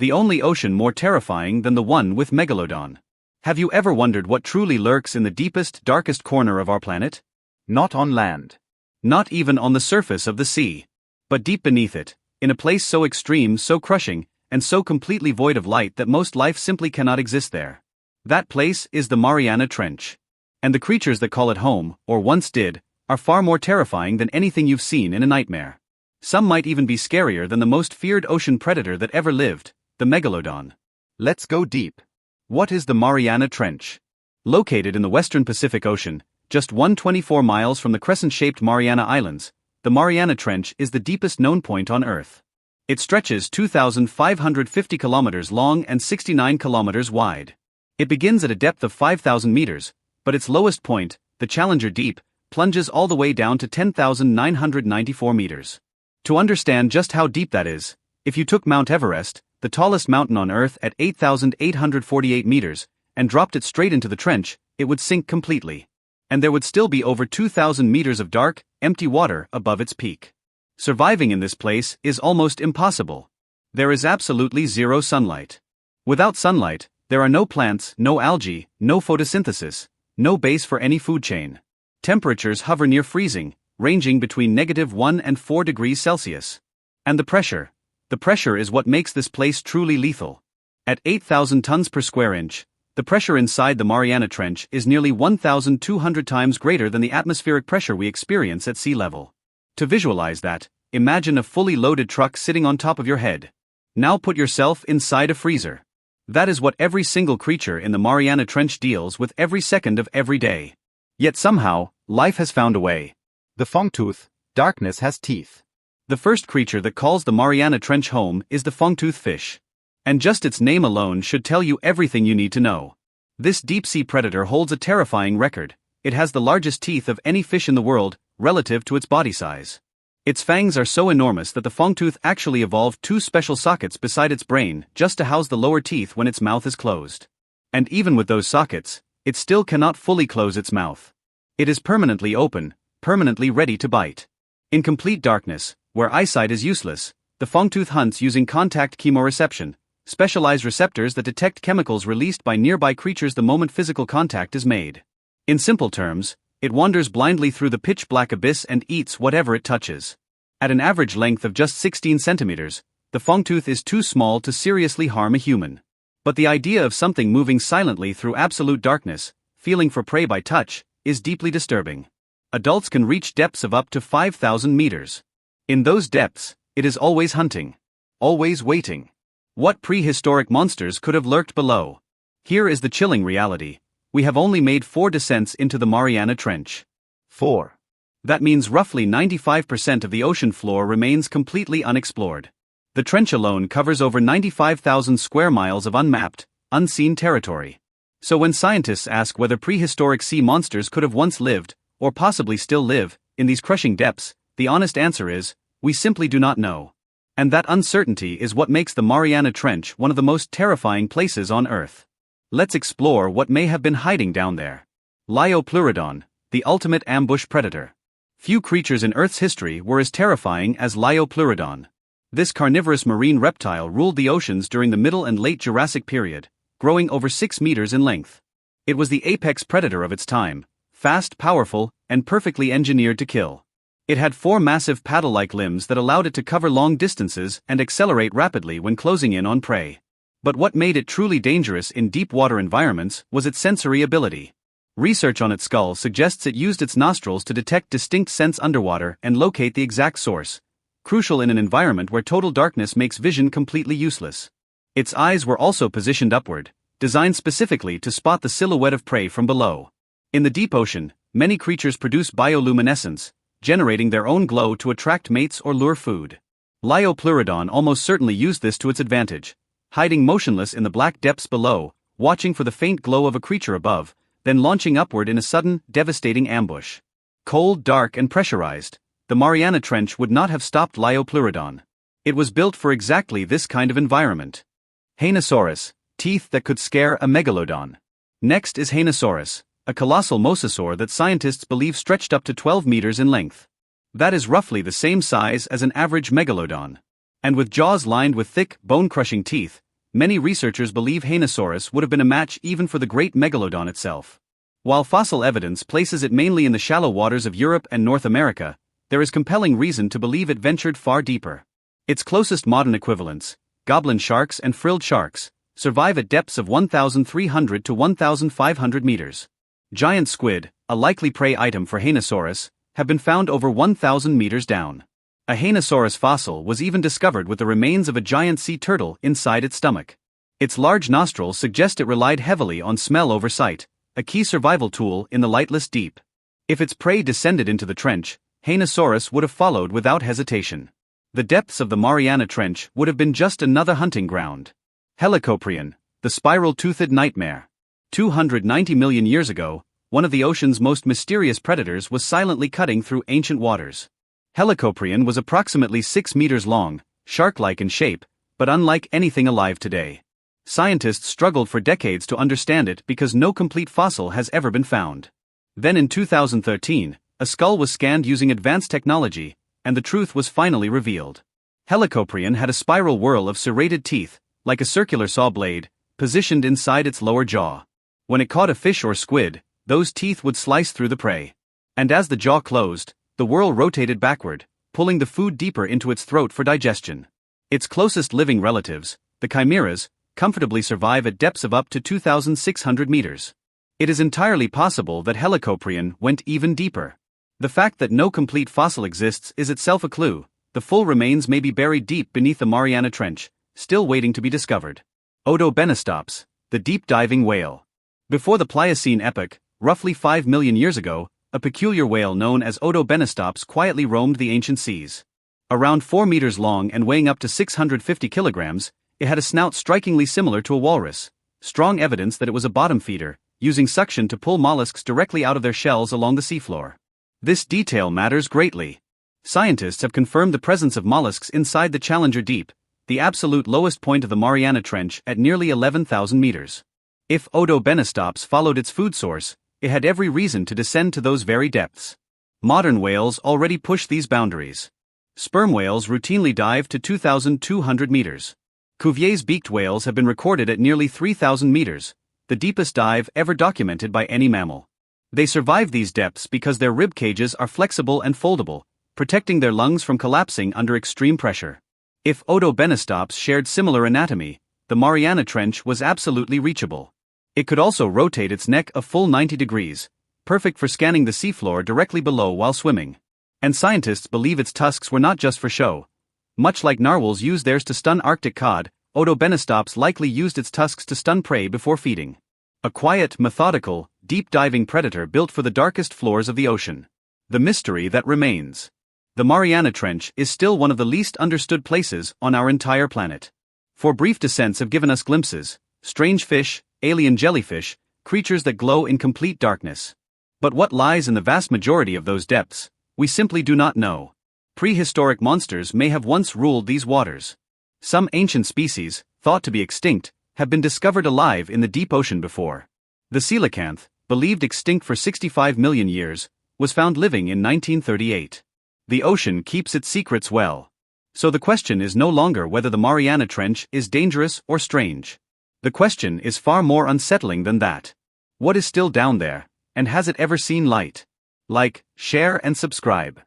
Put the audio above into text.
The only ocean more terrifying than the one with Megalodon. Have you ever wondered what truly lurks in the deepest, darkest corner of our planet? Not on land. Not even on the surface of the sea. But deep beneath it, in a place so extreme, so crushing, and so completely void of light that most life simply cannot exist there. That place is the Mariana Trench. And the creatures that call it home, or once did, are far more terrifying than anything you've seen in a nightmare. Some might even be scarier than the most feared ocean predator that ever lived, the Megalodon. Let's go deep. What is the Mariana Trench? Located in the western Pacific Ocean, just 124 miles from the crescent-shaped Mariana Islands, the Mariana Trench is the deepest known point on Earth. It stretches 2,550 kilometers long and 69 kilometers wide. It begins at a depth of 5,000 meters, but its lowest point, the Challenger Deep, plunges all the way down to 10,994 meters. To understand just how deep that is, if you took Mount Everest, the tallest mountain on Earth at 8,848 meters, and dropped it straight into the trench, it would sink completely. And there would still be over 2,000 meters of dark, empty water above its peak. Surviving in this place is almost impossible. There is absolutely zero sunlight. Without sunlight, there are no plants, no algae, no photosynthesis, no base for any food chain. Temperatures hover near freezing, ranging between -1 and 4 degrees Celsius. And the pressure is what makes this place truly lethal. At 8,000 tons per square inch, the pressure inside the Mariana Trench is nearly 1,200 times greater than the atmospheric pressure we experience at sea level. To visualize that, imagine a fully loaded truck sitting on top of your head. Now put yourself inside a freezer. That is what every single creature in the Mariana Trench deals with every second of every day. Yet somehow, life has found a way. The fongtooth, darkness has teeth. The first creature that calls the Mariana Trench home is the fongtooth fish. And just its name alone should tell you everything you need to know. This deep-sea predator holds a terrifying record. It has the largest teeth of any fish in the world, relative to its body size. Its fangs are so enormous that the fongtooth actually evolved 2 special sockets beside its brain just to house the lower teeth when its mouth is closed. And even with those sockets, it still cannot fully close its mouth. It is permanently open, permanently ready to bite. In complete darkness, where eyesight is useless, the fongtooth hunts using contact chemoreception, specialized receptors that detect chemicals released by nearby creatures the moment physical contact is made. In simple terms, it wanders blindly through the pitch-black abyss and eats whatever it touches. At an average length of just 16 centimeters, the fongtooth is too small to seriously harm a human. But the idea of something moving silently through absolute darkness, feeling for prey by touch, is deeply disturbing. Adults can reach depths of up to 5,000 meters. In those depths, it is always hunting. Always waiting. What prehistoric monsters could have lurked below? Here is the chilling reality. We have only made 4 descents into the Mariana Trench. 4. That means roughly 95% of the ocean floor remains completely unexplored. The trench alone covers over 95,000 square miles of unmapped, unseen territory. So when scientists ask whether prehistoric sea monsters could have once lived, or possibly still live, in these crushing depths, the honest answer is, we simply do not know. And that uncertainty is what makes the Mariana Trench one of the most terrifying places on Earth. Let's explore what may have been hiding down there. Liopleurodon, the ultimate ambush predator. Few creatures in Earth's history were as terrifying as Liopleurodon. This carnivorous marine reptile ruled the oceans during the Middle and Late Jurassic period, growing over 6 meters in length. It was the apex predator of its time, fast, powerful, and perfectly engineered to kill. It had 4 massive paddle-like limbs that allowed it to cover long distances and accelerate rapidly when closing in on prey. But what made it truly dangerous in deep water environments was its sensory ability. Research on its skull suggests it used its nostrils to detect distinct scents underwater and locate the exact source, crucial in an environment where total darkness makes vision completely useless. Its eyes were also positioned upward, designed specifically to spot the silhouette of prey from below. In the deep ocean, many creatures produce bioluminescence, generating their own glow to attract mates or lure food. Liopleurodon almost certainly used this to its advantage, hiding motionless in the black depths below, watching for the faint glow of a creature above, then launching upward in a sudden, devastating ambush. Cold, dark, and pressurized, the Mariana Trench would not have stopped Liopleurodon. It was built for exactly this kind of environment. Haenosaurus, teeth that could scare a megalodon. Next is Haenosaurus, a colossal mosasaur that scientists believe stretched up to 12 meters in length. That is roughly the same size as an average megalodon. And with jaws lined with thick, bone-crushing teeth, Many researchers believe Hanosaurus would have been a match even for the great Megalodon itself. While fossil evidence places it mainly in the shallow waters of Europe and North America, there is compelling reason to believe it ventured far deeper. Its closest modern equivalents, goblin sharks and frilled sharks, survive at depths of 1,300 to 1,500 meters. Giant squid, a likely prey item for Hanosaurus, have been found over 1,000 meters down. A Hanosaurus fossil was even discovered with the remains of a giant sea turtle inside its stomach. Its large nostrils suggest it relied heavily on smell over sight, a key survival tool in the lightless deep. If its prey descended into the trench, Hanosaurus would have followed without hesitation. The depths of the Mariana Trench would have been just another hunting ground. Helicoprion, the spiral-toothed nightmare. 290 million years ago, one of the ocean's most mysterious predators was silently cutting through ancient waters. Helicoprion was approximately 6 meters long, shark-like in shape, but unlike anything alive today. Scientists struggled for decades to understand it because no complete fossil has ever been found. Then in 2013, a skull was scanned using advanced technology, and the truth was finally revealed. Helicoprion had a spiral whorl of serrated teeth, like a circular saw blade, positioned inside its lower jaw. When it caught a fish or squid, those teeth would slice through the prey. And as the jaw closed, the whorl rotated backward, pulling the food deeper into its throat for digestion. Its closest living relatives, the chimeras, comfortably survive at depths of up to 2,600 meters. It is entirely possible that Helicoprion went even deeper. The fact that no complete fossil exists is itself a clue. The full remains may be buried deep beneath the Mariana Trench, still waiting to be discovered. Odobenistops, the deep-diving whale. Before the Pliocene epoch, roughly 5 million years ago, a peculiar whale known as Odobenistops quietly roamed the ancient seas. Around 4 meters long and weighing up to 650 kilograms, it had a snout strikingly similar to a walrus, strong evidence that it was a bottom feeder, using suction to pull mollusks directly out of their shells along the seafloor. This detail matters greatly. Scientists have confirmed the presence of mollusks inside the Challenger Deep, the absolute lowest point of the Mariana Trench at nearly 11,000 meters. If Odobenistops followed its food source, it had every reason to descend to those very depths. Modern whales already push these boundaries. Sperm whales routinely dive to 2,200 meters. Cuvier's beaked whales have been recorded at nearly 3,000 meters, the deepest dive ever documented by any mammal. They survive these depths because their rib cages are flexible and foldable, protecting their lungs from collapsing under extreme pressure. If Odobenistops shared similar anatomy, the Mariana Trench was absolutely reachable. It could also rotate its neck a full 90 degrees, perfect for scanning the seafloor directly below while swimming. And scientists believe its tusks were not just for show. Much like narwhals use theirs to stun Arctic cod, Odobenistops likely used its tusks to stun prey before feeding. A quiet, methodical, deep-diving predator built for the darkest floors of the ocean. The mystery that remains. The Mariana Trench is still one of the least understood places on our entire planet. For brief descents have given us glimpses, strange fish, alien jellyfish, creatures that glow in complete darkness. But what lies in the vast majority of those depths, we simply do not know. Prehistoric monsters may have once ruled these waters. Some ancient species, thought to be extinct, have been discovered alive in the deep ocean before. The coelacanth, believed extinct for 65 million years, was found living in 1938. The ocean keeps its secrets well. So the question is no longer whether the Mariana Trench is dangerous or strange. The question is far more unsettling than that. What is still down there, and has it ever seen light? Like, share and subscribe.